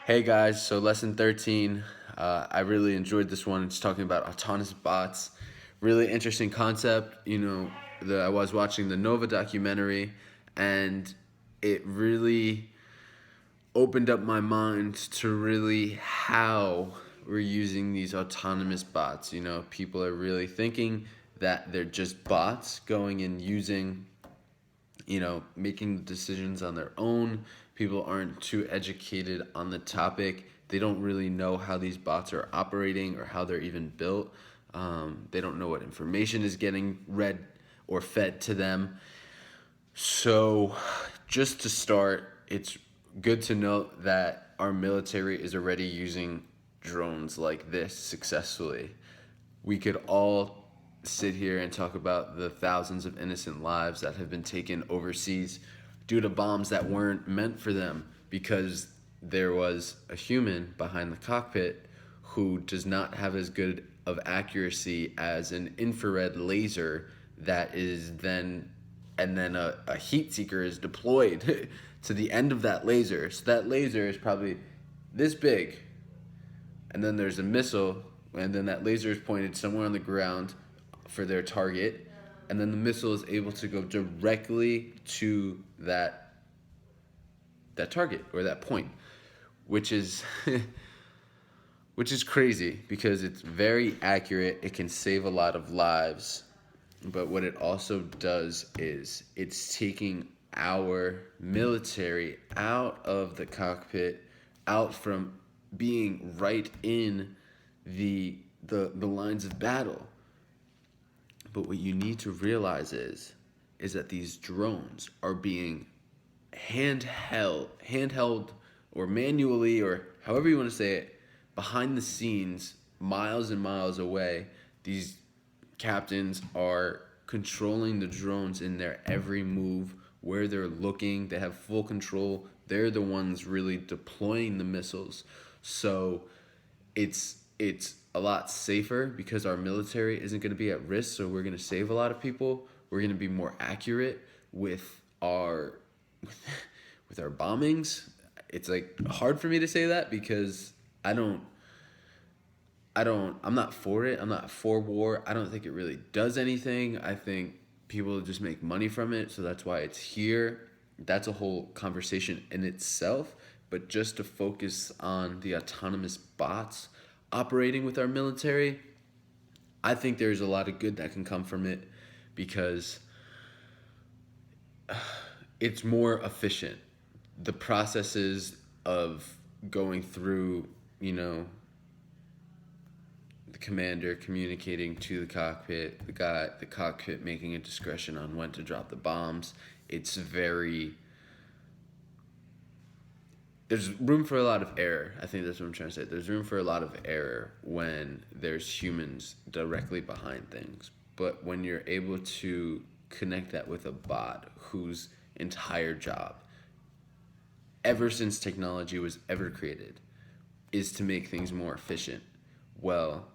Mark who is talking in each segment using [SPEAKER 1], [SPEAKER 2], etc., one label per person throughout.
[SPEAKER 1] Hey guys, so lesson 13. I really enjoyed this one. It's talking about autonomous bots. Really interesting concept. I was watching the Nova documentary, and it really opened up my mind to really how we're using these autonomous bots. People are really thinking that they're just bots going and using, making decisions on their own. People aren't too educated on the topic. They don't really know how these bots are operating or how they're even built. They don't know what information is getting read or fed to them. So, just to start, it's good to note that our military is already using drones like this successfully. We could all sit here and talk about the thousands of innocent lives that have been taken overseas due to bombs that weren't meant for them because there was a human behind the cockpit who does not have as good of accuracy as an infrared laser that is then and then a heat seeker is deployed to the end of that laser. So that laser is probably this big, and then there's a missile, and then that laser is pointed somewhere on the ground for their target, and then the missile is able to go directly to that target or that point, which is which is crazy because it's very accurate. It can save a lot of lives, but what it also does is it's taking our military out of the cockpit, out from being right in the lines of battle. But what you need to realize is that these drones are being handheld or manually or however you want to say it, behind the scenes, miles and miles away. These captains are controlling the drones in their every move, where they're looking. They have full control. They're the ones really deploying the missiles. So it's a lot safer because our military isn't going to be at risk. So we're going to save a lot of people. We're going to be more accurate with our with our bombings. It's like hard for me to say that because I'm not for it. I'm not for war. I don't think it really does anything. I think people just make money from it, so that's why it's here. That's a whole conversation in itself. But just to focus on the autonomous bots operating with our military, I think there's a lot of good that can come from it because it's more efficient. The processes of going through, the commander communicating to the cockpit, the cockpit making a discretion on when to drop the bombs. It's very There's room for a lot of error. I think that's what I'm trying to say. There's room for a lot of error when there's humans directly behind things. But when you're able to connect that with a bot whose entire job, ever since technology was ever created, is to make things more efficient, well,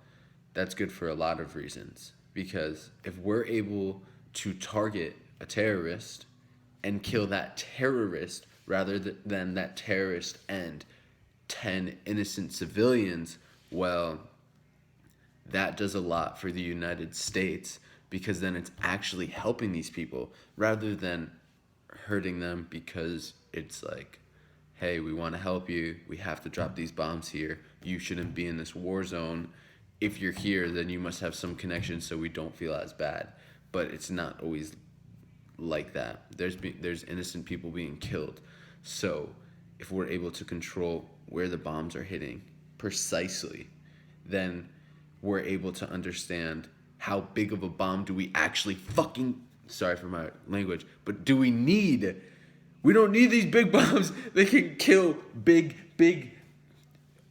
[SPEAKER 1] that's good for a lot of reasons. Because if we're able to target a terrorist and kill that terrorist rather than that terrorist and 10 innocent civilians, well, that does a lot for the United States because then it's actually helping these people rather than hurting them because it's like, hey, we want to help you. We have to drop these bombs here. You shouldn't be in this war zone. If you're here, then you must have some connection so we don't feel as bad. But it's not always like that. There's innocent people being killed. So if we're able to control where the bombs are hitting precisely, then we're able to understand how big of a bomb do we actually fucking, sorry for my language, but do we need? We don't need these big bombs. They can kill big.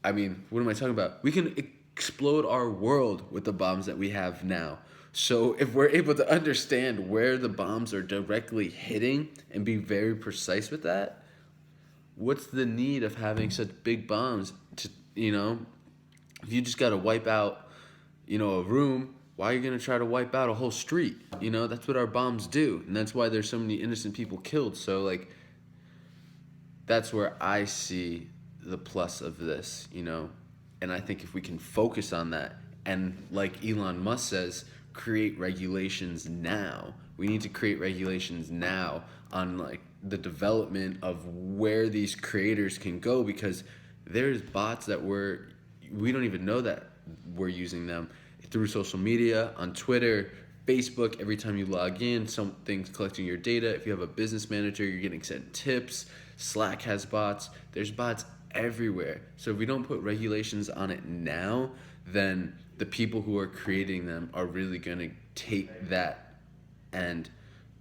[SPEAKER 1] I mean, what am I talking about? We can explode our world with the bombs that we have now. So if we're able to understand where the bombs are directly hitting and be very precise with that, what's the need of having such big bombs if you just got to wipe out, a room, why are you going to try to wipe out a whole street? That's what our bombs do. And that's why there's so many innocent people killed. So, like, that's where I see the plus of this, you know? And I think if we can focus on that, and like Elon Musk says, create regulations now. We need to create regulations now on like the development of where these creators can go, because there's bots that we don't even know that we're using them through social media, on Twitter, Facebook. Every time you log in, something's collecting your data. If you have a business manager, you're getting sent tips. Slack has bots. There's bots everywhere. So if we don't put regulations on it now, then the people who are creating them are really going to take that and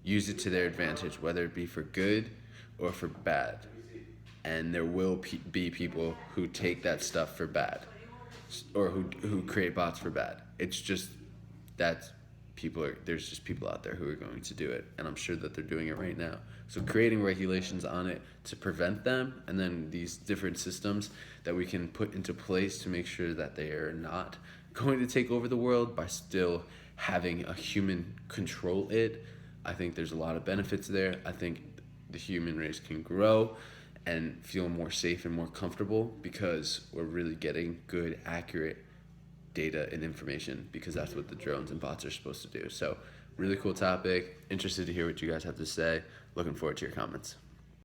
[SPEAKER 1] use it to their advantage, whether it be for good or for bad. And there will be people who take that stuff for bad, or who create bots for bad. It's just that there's just people out there who are going to do it, and I'm sure that they're doing it right now. So creating regulations on it to prevent them, and then these different systems that we can put into place to make sure that they are not going to take over the world by still having a human control it. I think there's a lot of benefits there. I think the human race can grow and feel more safe and more comfortable because we're really getting good, accurate data and information, because that's what the drones and bots are supposed to do. So really cool topic. Interested to hear what you guys have to say. Looking forward to your comments.